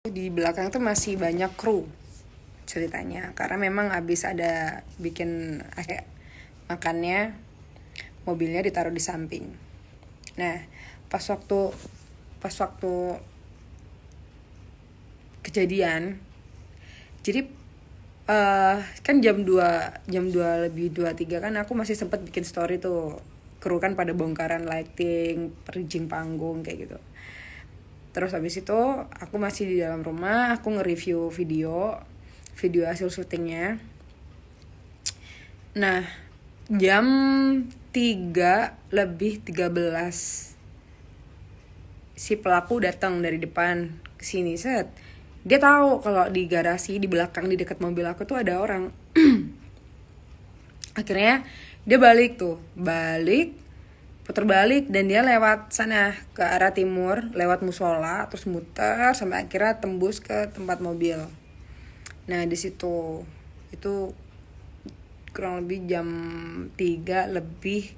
Di belakang tuh masih banyak kru ceritanya, karena memang abis ada bikin kayak makannya, mobilnya ditaruh di samping. Nah, pas waktu kejadian, jadi kan jam 2 lebih 23 kan aku masih sempat bikin story tuh. Kru kan pada bongkaran lighting, rigging panggung kayak gitu. Terus habis itu aku masih di dalam rumah, aku nge-review video hasil syutingnya. Nah, jam 3 lebih 13 si pelaku datang dari depan ke sini. Set. Dia tahu kalau di garasi di belakang di dekat mobil aku tuh ada orang. Akhirnya dia balik putar balik, dan dia lewat sana ke arah timur, lewat musola, terus muter sampai akhirnya tembus ke tempat mobil. Nah, di situ itu kurang lebih jam 3 lebih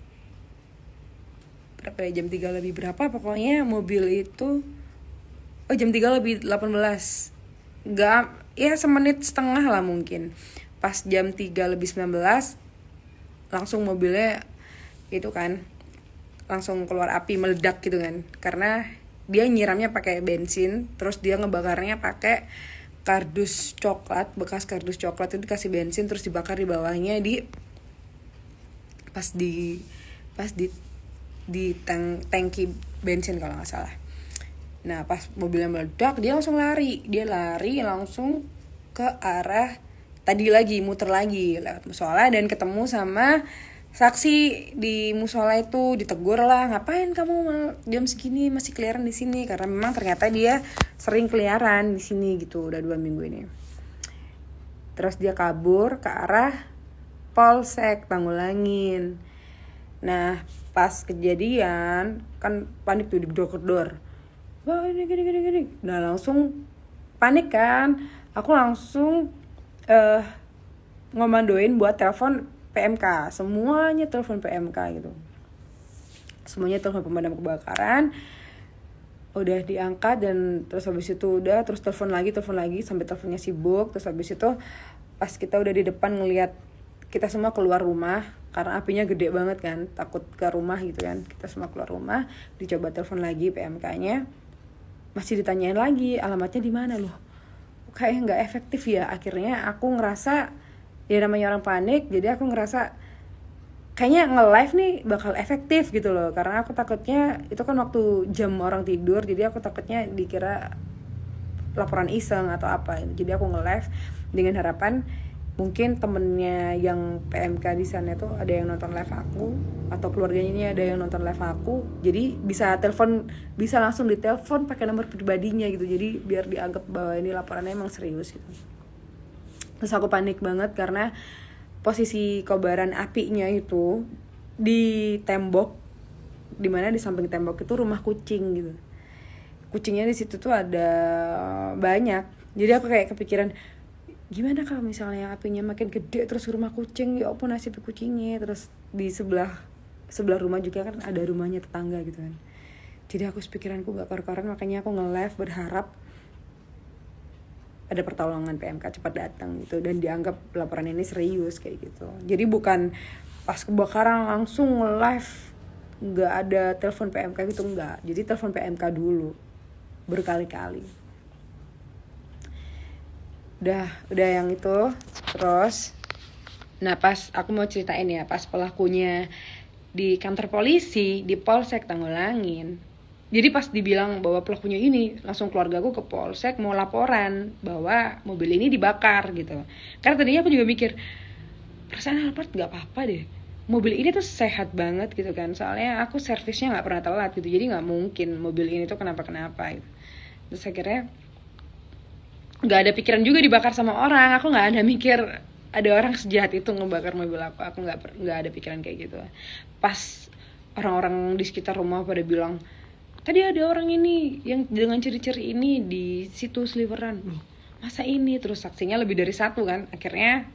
berapa ya, jam 3 lebih berapa pokoknya mobil itu, jam 3 lebih 18, enggak ya, semenit setengah lah mungkin. Pas jam 3 lebih 19 langsung mobilnya itu kan langsung keluar api, meledak gitu kan, karena dia nyiramnya pakai bensin, terus dia ngebakarnya pakai kardus coklat, bekas kardus coklat itu dikasih bensin terus dibakar di bawahnya, pas di tangki bensin kalau nggak salah. Nah, pas mobilnya meledak, dia langsung lari langsung ke arah tadi lagi, muter lagi lewat musola dan ketemu sama saksi di musola. Itu ditegur lah, ngapain kamu jam segini masih keliaran di sini, karena memang ternyata dia sering keliaran di sini gitu udah 2 minggu ini. Terus dia kabur ke arah Polsek Tanggulangin. Nah, pas kejadian kan panik tuh, digedor-gedor, wah ini gini. Nah, langsung panik kan, aku langsung ngomandoin buat telepon PMK, semuanya telepon PMK gitu, semuanya telepon pemadam kebakaran, udah diangkat. Dan terus habis itu terus telepon lagi sampai teleponnya sibuk. Terus habis itu pas kita udah di depan ngelihat, kita semua keluar rumah karena apinya gede banget kan, takut ke rumah gitu kan, kita semua keluar rumah, dicoba telepon lagi PMK-nya, masih ditanyain lagi alamatnya di mana loh, kayak nggak efektif ya. Akhirnya aku ngerasa, ya namanya orang panik, jadi aku ngerasa kayaknya nge-live nih bakal efektif gitu loh, karena aku takutnya itu kan waktu jam orang tidur, jadi aku takutnya dikira laporan iseng atau apa. Jadi aku nge-live dengan harapan mungkin temennya yang PMK di sana tuh ada yang nonton live aku, atau keluarganya ini ada yang nonton live aku, jadi bisa langsung ditelepon pakai nomor pribadinya gitu, jadi biar dianggap bahwa ini laporannya emang serius gitu. Terus aku panik banget karena posisi kobaran apinya itu di tembok, dimana di samping tembok itu rumah kucing gitu. Kucingnya di situ tuh ada banyak, jadi aku kayak kepikiran, gimana kalau misalnya apinya makin gede terus rumah kucing, ya apa nasib kucingnya. Terus di sebelah rumah juga kan ada rumahnya tetangga gitu kan, jadi aku pikiranku gak karu-karuan. Makanya aku nge-live berharap ada pertolongan PMK cepat datang gitu, dan dianggap laporan ini serius kayak gitu. Jadi bukan pas kebakaran langsung nge-live, gak ada telepon PMK gitu, enggak. Jadi telepon PMK dulu berkali-kali. Udah yang itu. Terus nah, pas aku mau ceritain ya, pas pelakunya di kantor polisi di Polsek Tanggulangin, jadi pas dibilang bahwa pelakunya ini, langsung keluargaku ke Polsek mau laporan bahwa mobil ini dibakar gitu. Karena tadinya aku juga mikir, perasaan Alphard gak apa-apa deh, mobil ini tuh sehat banget gitu kan, soalnya aku servisnya gak pernah telat gitu, jadi gak mungkin mobil ini tuh kenapa-kenapa gitu. Terus akhirnya nggak ada pikiran juga dibakar sama orang. Aku nggak ada mikir ada orang sejahat itu ngebakar mobil aku nggak ada pikiran kayak gitu. Pas orang-orang di sekitar rumah pada bilang, tadi ada orang ini yang dengan ciri-ciri ini di situ sliveran, loh masa ini, terus saksinya lebih dari satu kan. Akhirnya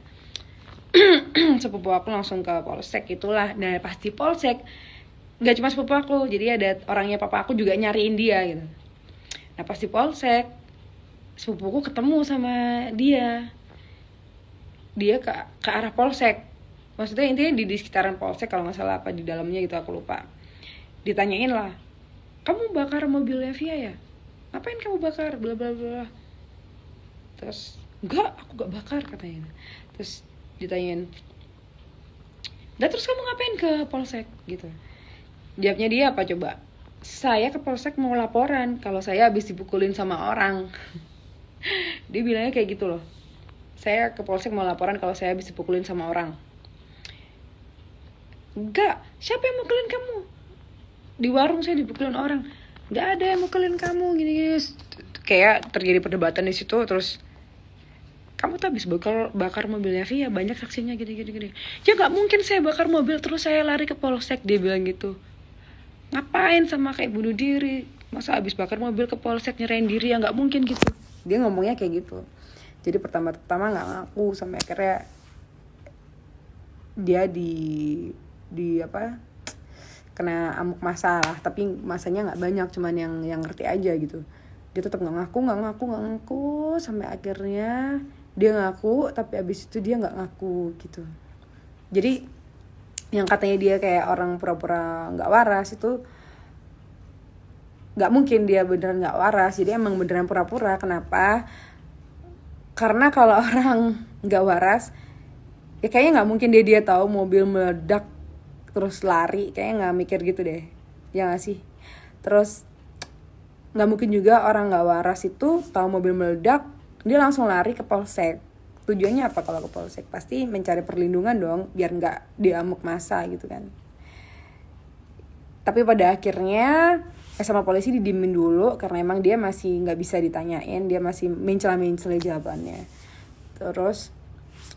sepupu aku langsung ke Polsek itulah. Nah, pasti Polsek nggak cuma sepupu aku, jadi ada orangnya papa aku juga nyariin dia gitu. Nah, pasti Polsek sepupuku ketemu sama dia ke arah polsek. Maksudnya intinya di sekitaran polsek kalau nggak salah, apa di dalamnya gitu aku lupa. Ditanyain lah, kamu bakar mobilnya Via ya? Ngapain kamu bakar? Bla bla bla. Terus enggak, aku gak bakar katanya. Terus ditanyain, terus kamu ngapain ke polsek gitu? Jawabnya dia apa coba? Saya ke polsek mau laporan kalau saya habis dipukulin sama orang. Dia bilangnya kayak gitu loh. Saya ke polsek mau laporan kalau saya habis dipukulin sama orang. Enggak, siapa yang mukulin kamu? Di warung saya dipukulin orang. Enggak ada yang mukulin kamu gini-gini. Kayak terjadi perdebatan di situ. Terus kamu tuh habis bakar mobilnya Via, banyak saksinya gini. Ya nggak mungkin saya bakar mobil terus saya lari ke polsek, dia bilang gitu. Ngapain sama kayak bunuh diri? Masa habis bakar mobil ke polsek nyerahin diri, ya nggak mungkin gitu. Dia ngomongnya kayak gitu. Jadi pertama nggak ngaku, sampai akhirnya dia di apa, kena amuk masa lah, tapi masanya nggak banyak, cuman yang ngerti aja gitu. Dia tetap nggak ngaku sampai akhirnya dia ngaku, tapi abis itu dia nggak ngaku gitu. Jadi yang katanya dia kayak orang pura-pura nggak waras itu nggak mungkin, dia beneran nggak waras. Jadi emang beneran pura-pura. Kenapa? Karena kalau orang nggak waras ya kayaknya nggak mungkin dia tahu mobil meledak terus lari, kayaknya nggak mikir gitu deh, ya nggak sih? Terus nggak mungkin juga orang nggak waras itu tahu mobil meledak dia langsung lari ke polsek. Tujuannya apa kalau ke polsek? Pasti mencari perlindungan dong, biar nggak diamuk masa gitu kan. Tapi pada akhirnya sama polisi didiemin dulu karena emang dia masih nggak bisa ditanyain, dia masih mencela jawabannya. Terus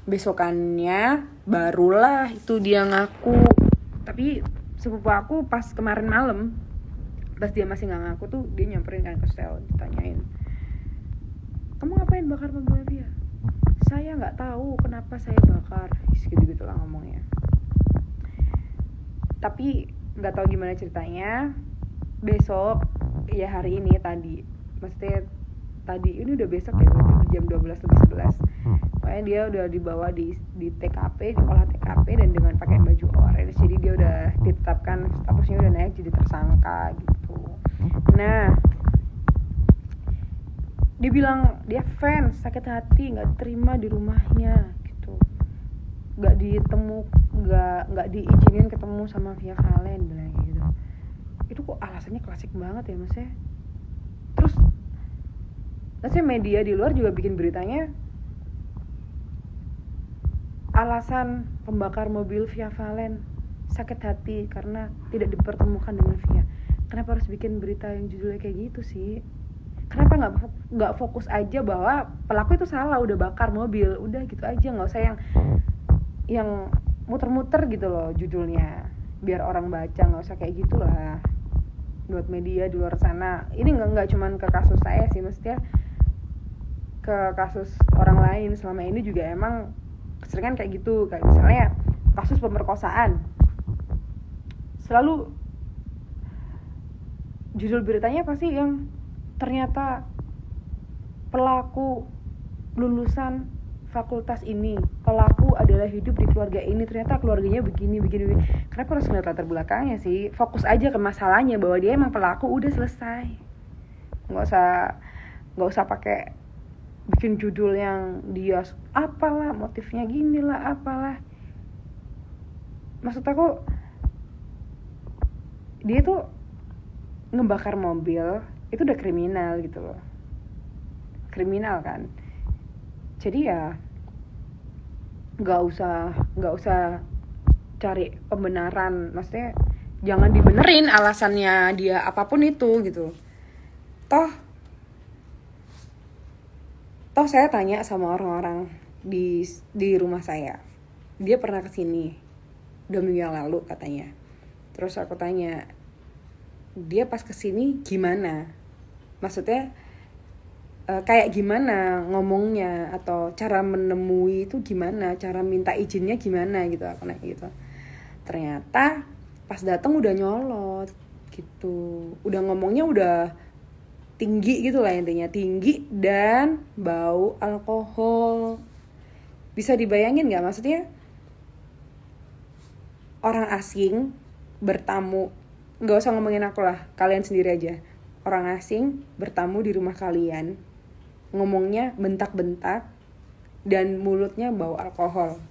besokannya barulah itu dia ngaku. Tapi sepupu aku pas kemarin malam, pas dia masih nggak ngaku tuh, dia nyamperin kan ke sel, ditanyain, kamu ngapain bakar mobilnya dia? Saya nggak tahu kenapa saya bakar, gitu lah ngomongnya. Tapi nggak tahu gimana ceritanya. Besok ya hari ini tadi, maksudnya tadi ini udah besok ya, berarti jam 12:11. Pokoknya dia udah dibawa di TKP, di olah TKP, dan dengan pakai baju orange. Jadi dia udah ditetapkan, statusnya udah naik jadi tersangka gitu. Nah, dia bilang dia fans, sakit hati, nggak terima di rumahnya gitu, nggak diizinin ketemu sama Via Valen, bilang gitu. Itu kok alasannya klasik banget ya maksudnya. Terus maksudnya media di luar juga bikin beritanya, alasan pembakar mobil Via Valen sakit hati karena tidak dipertemukan dengan Via. Kenapa harus bikin berita yang judulnya kayak gitu sih? Kenapa nggak fokus aja bahwa pelaku itu salah, udah bakar mobil, udah gitu aja, nggak usah yang muter-muter gitu loh judulnya, biar orang baca, nggak usah kayak gitulah. Buat media di luar sana, ini nggak cuman ke kasus saya sih, maksudnya ke kasus orang lain selama ini juga emang keseringan kayak gitu. Kayak misalnya kasus pemerkosaan, selalu judul beritanya pasti yang ternyata pelaku lulusan fakultas ini, pelaku adalah hidup di keluarga ini, ternyata keluarganya begini. Kenapa harus ngeliat latar belakangnya sih? Fokus aja ke masalahnya, bahwa dia emang pelaku, udah selesai. Nggak usah pakai bikin judul yang dia apalah, motifnya gini lah, apalah. Maksud aku, dia tuh ngebakar mobil itu udah kriminal gitu loh, kriminal kan. Jadi ya nggak usah cari pembenaran, maksudnya jangan dibenerin alasannya dia apapun itu gitu. Toh saya tanya sama orang-orang di rumah saya, dia pernah kesini 2 minggu yang lalu katanya. Terus aku tanya, dia pas kesini gimana? Maksudnya kayak gimana ngomongnya, atau cara menemui itu gimana, cara minta izinnya gimana gitu, aku nanya gitu. Ternyata pas datang udah nyolot gitu, udah ngomongnya udah tinggi gitu lah intinya, tinggi dan bau alkohol. Bisa dibayangin nggak, maksudnya orang asing bertamu, nggak usah ngomongin aku lah, kalian sendiri aja, orang asing bertamu di rumah kalian, ngomongnya bentak-bentak dan mulutnya bau alkohol.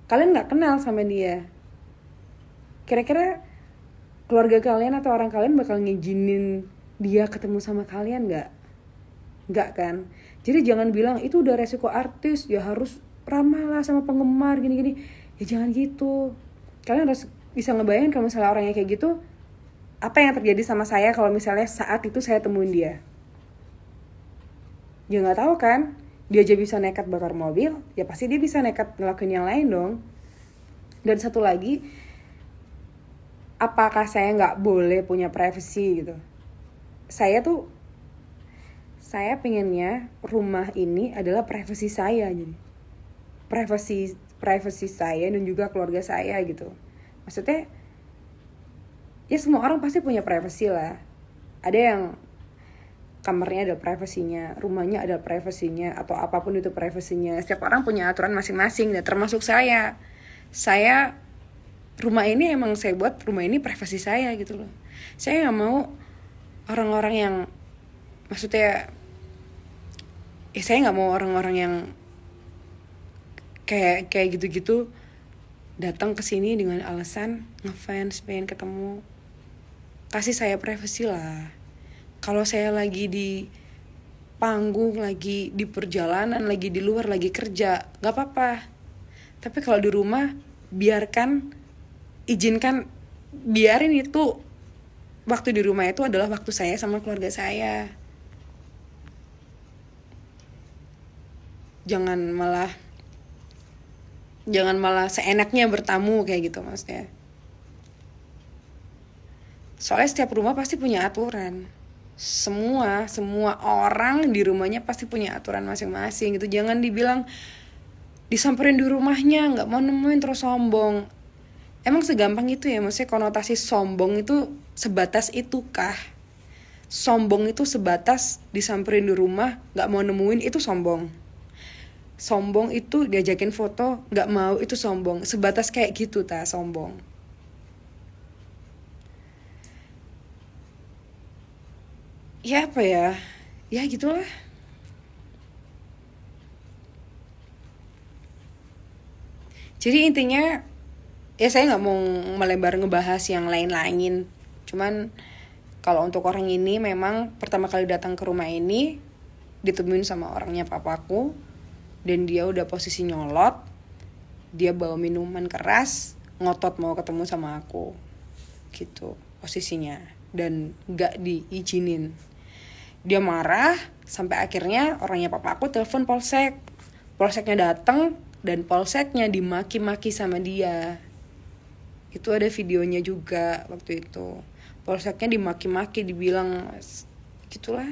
Kalian nggak kenal sama dia, kira-kira keluarga kalian atau orang kalian bakal ngizinin dia ketemu sama kalian nggak? Nggak kan? Jadi jangan bilang itu udah resiko artis, ya harus ramah lah sama penggemar gini-gini. Ya jangan gitu. Kalian harus bisa ngebayangin kalau misalnya orangnya kayak gitu, apa yang terjadi sama saya kalau misalnya saat itu saya temuin dia. Ya nggak tahu kan? Dia aja bisa nekat bakar mobil, ya pasti dia bisa nekat ngelakuin yang lain dong. Dan satu lagi, apakah saya nggak boleh punya privacy gitu? Saya pengennya rumah ini adalah privasi saya, jadi privasi saya dan juga keluarga saya gitu. Maksudnya ya semua orang pasti punya privasi lah. Ada yang kamarnya ada privasinya, rumahnya ada privasinya, atau apapun itu privasinya. Setiap orang punya aturan masing-masing, dan termasuk saya. Rumah ini emang saya buat rumah ini privasi saya gitu loh. Saya nggak mau orang-orang yang, maksudnya saya nggak mau orang-orang yang kayak gitu-gitu datang ke sini dengan alasan ngefans, pengen ketemu. Kasih saya privasi lah. Kalau saya lagi di panggung, lagi di perjalanan, lagi di luar, lagi kerja, nggak apa-apa. Tapi kalau di rumah, biarin itu waktu di rumah itu adalah waktu saya sama keluarga saya. Jangan malah seenaknya bertamu kayak gitu maksudnya. Soalnya setiap rumah pasti punya aturan. Semua orang di rumahnya pasti punya aturan masing-masing gitu. Jangan dibilang disamperin di rumahnya, nggak mau nemuin terus sombong. Emang segampang itu ya? Maksudnya konotasi sombong itu sebatas itu kah? Sombong itu sebatas disamperin di rumah, nggak mau nemuin, itu sombong. Sombong itu diajakin foto, nggak mau, itu sombong. Sebatas kayak gitu sombong. Ya apa ya? Ya gitulah. Jadi intinya, ya saya nggak mau melebar ngebahas yang lain-lain. Cuman kalau untuk orang ini memang pertama kali datang ke rumah ini ditemuin sama orangnya papaku, dan dia udah posisi nyolot, dia bawa minuman keras, ngotot mau ketemu sama aku gitu posisinya, dan gak diizinin. Dia marah sampai akhirnya orangnya papaku telepon polseknya datang, dan polseknya dimaki-maki sama dia. Itu ada videonya juga waktu itu, polseknya dimaki-maki, dibilang gitulah.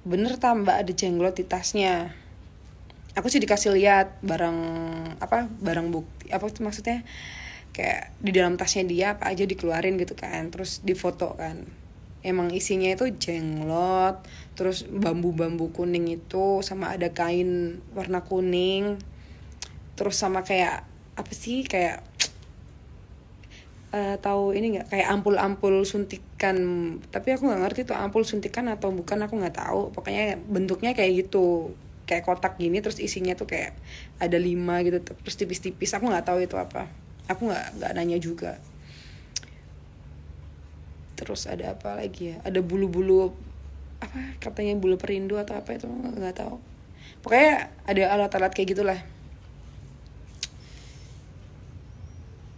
Bener tambah ada jenglot di tasnya. Aku sih dikasih lihat barang bukti, maksudnya kayak di dalam tasnya dia apa aja dikeluarin gitu kan, terus difoto kan. Emang isinya itu jenglot, terus bambu-bambu kuning itu, sama ada kain warna kuning, terus sama kayak apa sih, kayak tahu ini nggak, kayak ampul-ampul suntikan, tapi aku nggak ngerti tuh ampul suntikan atau bukan, aku nggak tahu. Pokoknya bentuknya kayak gitu, kayak kotak gini, terus isinya tuh kayak ada 5 gitu, terus tipis-tipis. Aku nggak tahu itu apa, aku nggak nanya juga. Terus ada apa lagi ya, ada bulu-bulu apa, katanya bulu perindu atau apa itu, nggak tahu. Pokoknya ada alat-alat kayak gitulah.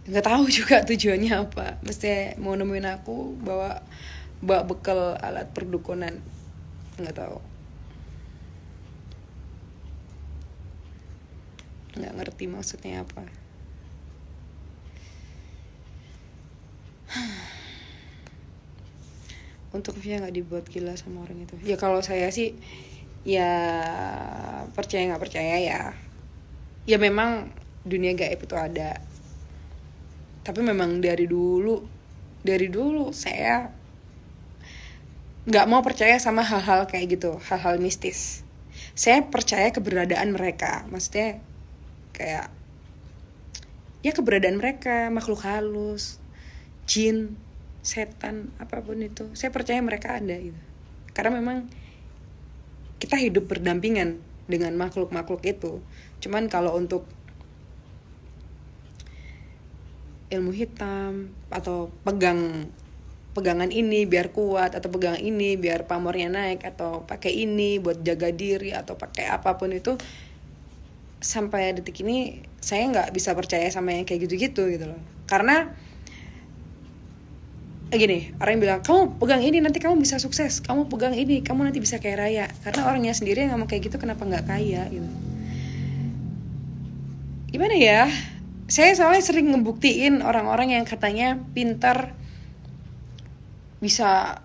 Nggak tahu juga tujuannya apa, mesti mau nemuin aku bawa bekal alat perdukunan, nggak tahu, nggak ngerti maksudnya apa. Untuk Via nggak dibuat gila sama orang itu. Ya kalau saya sih ya percaya nggak percaya ya memang dunia gaib itu ada. Tapi memang dari dulu saya nggak mau percaya sama hal-hal kayak gitu, hal-hal mistis. Saya percaya keberadaan mereka, maksudnya kayak ya keberadaan mereka, makhluk halus, jin, setan, apapun itu. Saya percaya mereka ada gitu. Karena memang kita hidup berdampingan dengan makhluk-makhluk itu. Cuman kalau untuk ilmu hitam atau pegangan ini biar kuat, atau pegang ini biar pamornya naik, atau pakai ini buat jaga diri, atau pakai apapun itu, sampai detik ini saya nggak bisa percaya sama yang kayak gitu-gitu gitu loh. Karena gini, orang yang bilang kamu pegang ini nanti kamu bisa sukses, kamu pegang ini kamu nanti bisa kaya raya. Karena orangnya sendiri yang ngomong kayak gitu, kenapa nggak kaya gitu. Gimana ya, saya soalnya sering ngebuktiin orang-orang yang katanya pintar, bisa,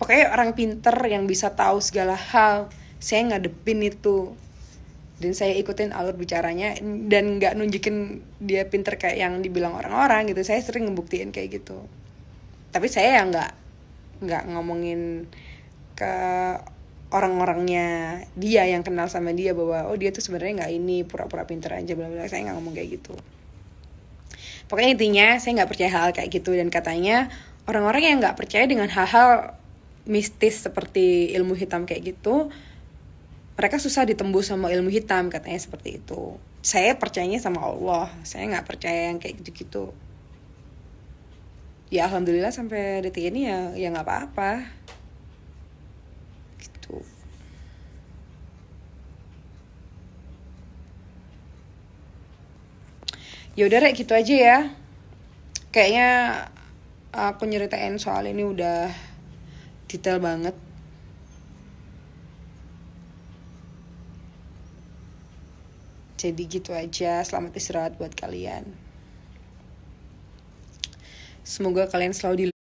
pokoknya orang pintar yang bisa tahu segala hal, saya ngadepin itu dan saya ikutin alur bicaranya dan nggak nunjukin dia pintar kayak yang dibilang orang-orang gitu. Saya sering ngebuktiin kayak gitu, tapi saya ya nggak ngomongin ke orang-orangnya dia yang kenal sama dia bahwa oh dia tuh sebenarnya nggak ini, pura-pura pintar aja bla bla. Saya nggak ngomong kayak gitu. Pokoknya intinya saya nggak percaya hal kayak gitu. Dan katanya orang-orang yang nggak percaya dengan hal-hal mistis seperti ilmu hitam kayak gitu, mereka susah ditembus sama ilmu hitam, katanya seperti itu. Saya percayanya sama Allah, saya nggak percaya yang kayak gitu-gitu. Ya alhamdulillah sampai detik ini ya nggak apa-apa gitu. Ya udah Rek, gitu aja ya. Kayaknya aku nyeritain soal ini udah detail banget. Jadi gitu aja, selamat istirahat buat kalian. Semoga kalian selalu